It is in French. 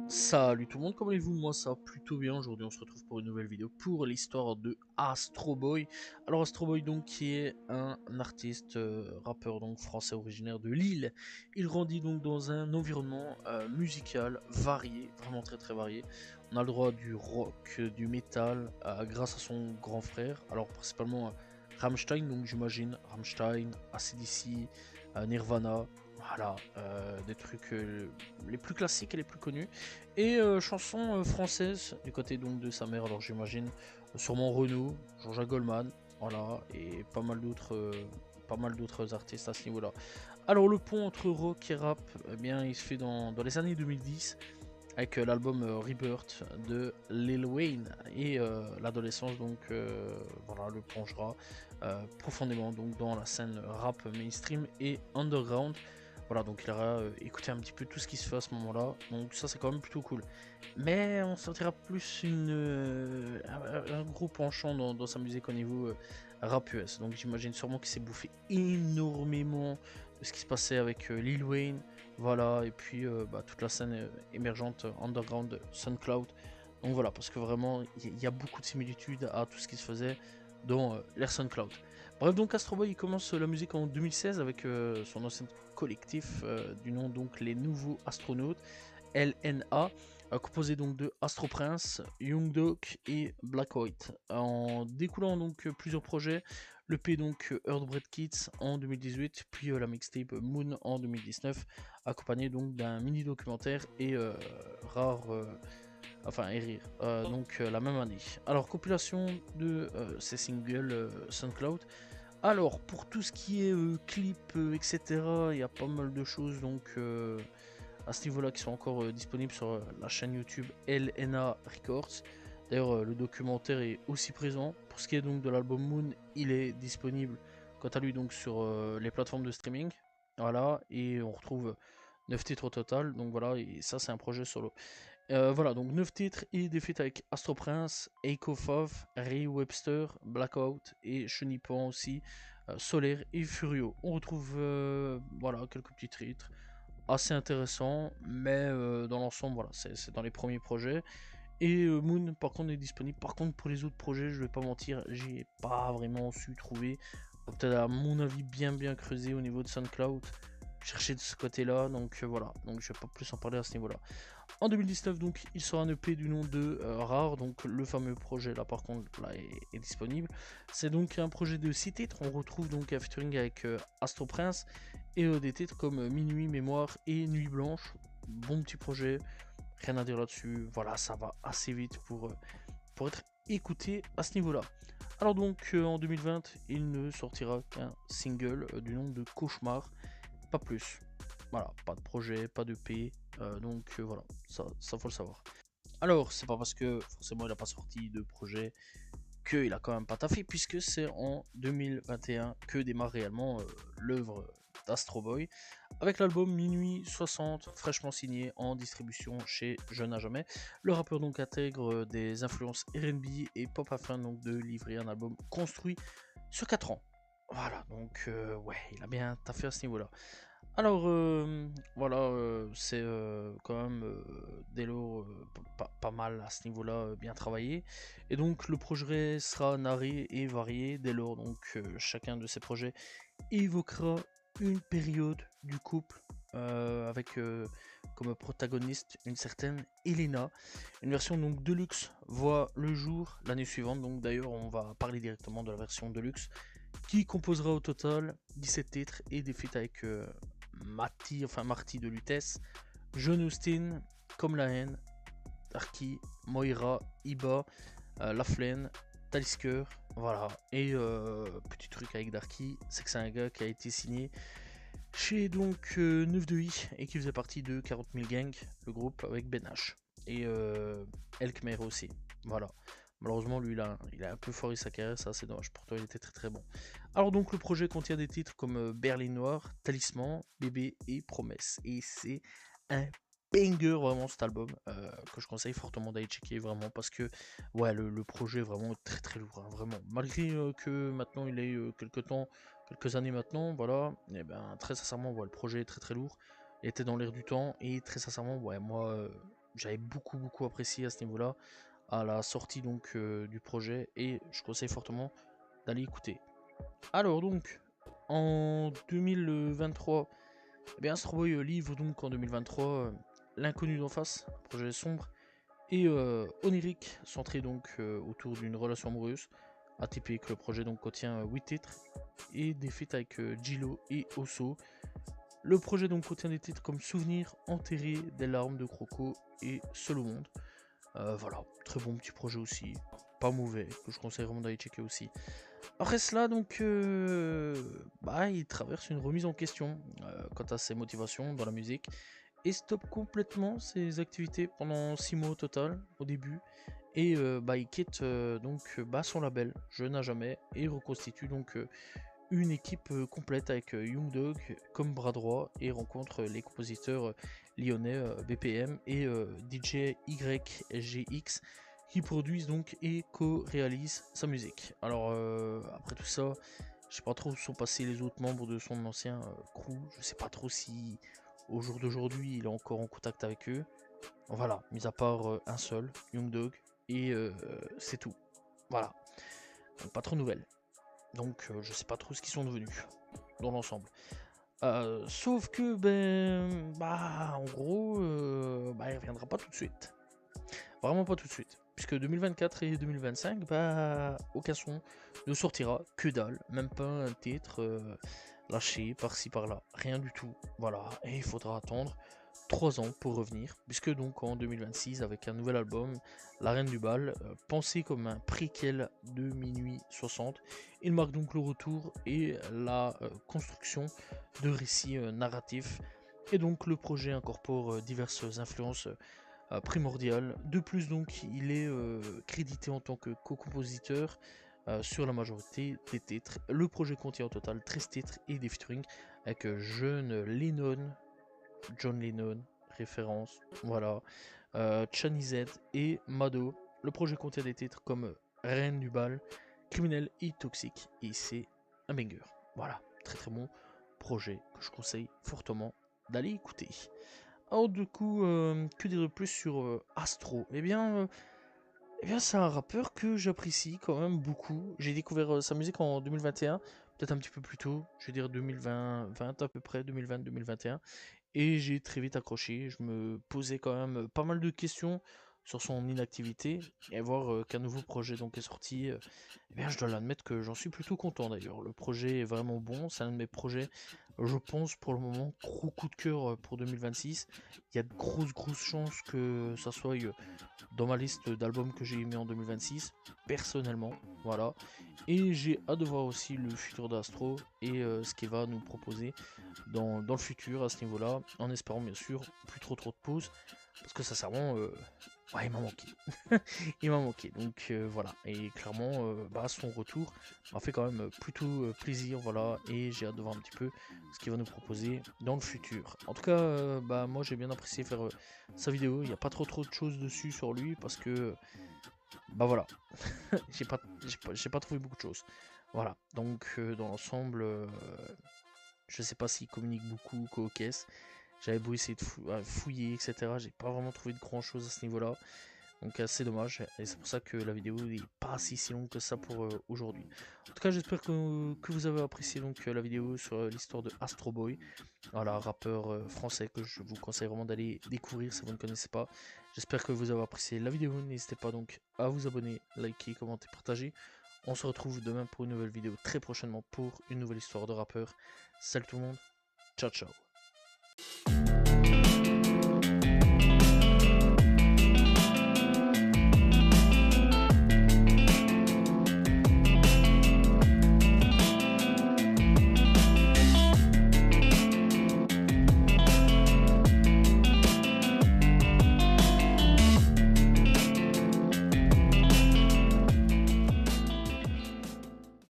Salut tout le monde, comment allez-vous? Moi ça va plutôt bien. Aujourd'hui on se retrouve pour une nouvelle vidéo pour l'histoire de Astro Boy. Alors Astro Boy donc qui est un artiste rappeur donc français originaire de Lille. Il grandit donc dans un environnement musical varié, vraiment très varié. On a le droit du rock, du métal grâce à son grand frère. Alors principalement Rammstein, donc j'imagine Rammstein, AC/DC, Nirvana. Voilà, des trucs les plus classiques et les plus connus. Et chansons françaises du côté donc de sa mère, alors j'imagine sûrement Renaud, Jean-Jacques Goldman, voilà, et pas mal d'autres artistes à ce niveau-là. Alors le pont entre rock et rap, eh bien il se fait dans les années 2010 avec l'album Rebirth de Lil Wayne et l'adolescence donc voilà le plongera profondément donc dans la scène rap mainstream et underground. Voilà, donc il aura écouté un petit peu tout ce qui se fait à ce moment-là, donc ça c'est quand même plutôt cool. Mais on sentira plus un gros penchant dans sa musique au niveau rap US, donc j'imagine sûrement qu'il s'est bouffé énormément de ce qui se passait avec Lil Wayne, voilà, et puis toute la scène émergente underground SoundCloud. Donc voilà, parce que vraiment il y a beaucoup de similitudes à tout ce qui se faisait dans l'ère SoundCloud. Bref, donc Astro Boy il commence la musique en 2016 avec son ancien collectif du nom donc les Nouveaux Astronautes, LNA, composé donc de Astro Prince, Young Doc et Black White. En découlant donc plusieurs projets, le P donc Earthbreed Kids en 2018, puis la mixtape Moon en 2019, accompagné donc d'un mini documentaire et rare et rire, donc la même année. Alors compilation de ces singles SoundCloud. Alors pour tout ce qui est clip etc, il y a pas mal de choses donc à ce niveau là qui sont encore disponibles sur la chaîne YouTube LNA Records. D'ailleurs le documentaire est aussi présent. Pour ce qui est donc de l'album Moon, il est disponible quant à lui donc sur les plateformes de streaming. Voilà, et on retrouve 9 titres au total, donc voilà, et ça c'est un projet solo. Voilà, donc 9 titres et des feats avec Astro Prince, Echo Fov, Ray Webster, Blackout et Chenipan aussi, Solaire et Furio. On retrouve voilà, quelques petits titres assez intéressants, mais dans l'ensemble, voilà, c'est dans les premiers projets. Et Moon, par contre, est disponible. Par contre, pour les autres projets, je vais pas mentir, j'ai pas vraiment su trouver. Peut-être à mon avis bien creusé au niveau de SoundCloud. Chercher de ce côté-là, donc voilà. Donc je vais pas plus en parler à ce niveau-là. En 2019, donc, il sera un EP du nom de Rare, donc le fameux projet là par contre là est disponible. C'est donc un projet de 6 titres, on retrouve donc un featuring avec Astro Prince et des titres comme Minuit, Mémoire et Nuit Blanche. Bon petit projet, rien à dire là-dessus, voilà, ça va assez vite pour être écouté à ce niveau-là. Alors donc en 2020, il ne sortira qu'un single du nom de Cauchemar, pas plus. Voilà, pas de projet, pas de P, donc voilà, ça faut le savoir. Alors, c'est pas parce que forcément il n'a pas sorti de projet qu'il a quand même pas taffé, puisque c'est en 2021 que démarre réellement l'œuvre d'Astro Boy, avec l'album Minuit 60, fraîchement signé en distribution chez Jeune à Jamais. Le rappeur donc intègre des influences R&B et pop afin donc de livrer un album construit sur 4 ans. Voilà, donc ouais, il a bien taffé à ce niveau-là. Alors voilà, c'est quand même dès lors pas mal à ce niveau-là, bien travaillé. Et donc le projet sera narré et varié dès lors. Donc chacun de ces projets évoquera une période du couple avec comme protagoniste une certaine Elena. Une version donc Deluxe voit le jour l'année suivante. Donc d'ailleurs on va parler directement de la version Deluxe qui composera au total 17 titres et des feats avec Marty de Lutèce, John Austin, Comme la haine, Darky, Moira, Iba, Laflaine, Talisker, voilà. Et petit truc avec Darky, c'est que c'est un gars qui a été signé chez donc 9 de I et qui faisait partie de 40 000 Gang, le groupe avec Ben H. Et Elkmer aussi, voilà. Malheureusement, lui, il a un peu foiré sa carrière, ça c'est dommage. Pourtant, il était très bon. Alors donc, le projet contient des titres comme Berlin Noir, Talisman, Bébé et Promesse. Et c'est un banger vraiment cet album que je conseille fortement d'aller checker vraiment parce que ouais le projet est vraiment très lourd, hein, vraiment. Malgré que maintenant il ait quelques temps quelques années maintenant, voilà, et ben très sincèrement, le projet est très très lourd, il était dans l'air du temps, et très sincèrement, moi, j'avais beaucoup apprécié à ce niveau-là, à la sortie donc du projet, et je conseille fortement d'aller écouter. Alors donc, en 2023, eh bien Astro Boy livre donc en 2023 L'inconnu d'en face, un projet sombre et onirique, centré donc autour d'une relation amoureuse. Atypique, le projet donc contient 8 titres et des feats avec Gilo et Osso. Le projet donc contient des titres comme Souvenir, Enterré, Des larmes de Croco et Seul au monde. Voilà, très bon petit projet aussi, pas mauvais, que je conseille vraiment d'aller checker aussi. Après cela, donc, il traverse une remise en question quant à ses motivations dans la musique et stoppe complètement ses activités pendant 6 mois au total au début. Et il quitte son label Jeune à jamais et reconstitue donc une équipe complète avec Young Dog comme bras droit et rencontre les compositeurs lyonnais BPM et DJ YGX qui produisent donc et co-réalisent sa musique. Alors après tout ça, je sais pas trop où sont passés les autres membres de son ancien crew, je sais pas trop si au jour d'aujourd'hui il est encore en contact avec eux. Voilà, mis à part un seul, Young Dog, et c'est tout. Voilà, donc pas trop de nouvelles. Donc je sais pas trop ce qu'ils sont devenus dans l'ensemble. Sauf que en gros il reviendra pas tout de suite. Vraiment pas tout de suite. Puisque 2024 et 2025, aucun son ne sortira, que dalle, même pas un titre lâché par-ci par-là, rien du tout. Voilà, et il faudra attendre 3 ans pour revenir, puisque donc en 2026, avec un nouvel album, La Reine du Bal, pensé comme un préquel de Minuit 60, il marque donc le retour et la construction de récits narratifs. Et donc le projet incorpore diverses influences primordiales. De plus donc, il est crédité en tant que co-compositeur sur la majorité des titres. Le projet contient au total 13 titres et des featuring avec John Lennon, référence, voilà, Chani Z et Mado. Le projet contient des titres comme Reine du Bal, Criminel et Toxique, et c'est un banger. Voilà, très très bon projet que je conseille fortement d'aller écouter. Alors du coup, que dire de plus sur Astro? Eh bien, c'est un rappeur que j'apprécie quand même beaucoup. J'ai découvert sa musique en 2021, peut-être un petit peu plus tôt, je vais dire 2020, 20 à peu près, 2020-2021. Et j'ai très vite accroché. Je me posais quand même pas mal de questions sur son inactivité. Et voir qu'un nouveau projet donc est sorti, je dois l'admettre que j'en suis plutôt content d'ailleurs. Le projet est vraiment bon. C'est un de mes projets, je pense, pour le moment, gros coup de cœur pour 2026. Il y a de grosses chances que ça soit dans ma liste d'albums que j'ai aimé en 2026, personnellement. Voilà. Et j'ai hâte de voir aussi le futur d'Astro et ce qu'il va nous proposer dans le futur à ce niveau-là, en espérant bien sûr plus trop de pauses, parce que sincèrement, il m'a manqué. Il m'a manqué, donc voilà. Et clairement, son retour m'a fait quand même plutôt plaisir, voilà, et j'ai hâte de voir un petit peu ce qu'il va nous proposer dans le futur. En tout cas, moi j'ai bien apprécié faire sa vidéo, il n'y a pas trop de choses dessus sur lui, parce que, voilà, j'ai pas trouvé beaucoup de choses. Voilà, donc dans l'ensemble, je sais pas s'il communique beaucoup, co-caisse. J'avais beau essayer de fouiller, etc. J'ai pas vraiment trouvé de grand chose à ce niveau-là. Donc c'est dommage. Et c'est pour ça que la vidéo n'est pas si longue que ça pour aujourd'hui. En tout cas, j'espère que vous avez apprécié donc la vidéo sur l'histoire de Astro Boy. Voilà, rappeur français que je vous conseille vraiment d'aller découvrir si vous ne connaissez pas. J'espère que vous avez apprécié la vidéo. N'hésitez pas donc à vous abonner, liker, commenter, partager. On se retrouve demain pour une nouvelle vidéo très prochainement pour une nouvelle histoire de rappeur. Salut tout le monde, ciao ciao.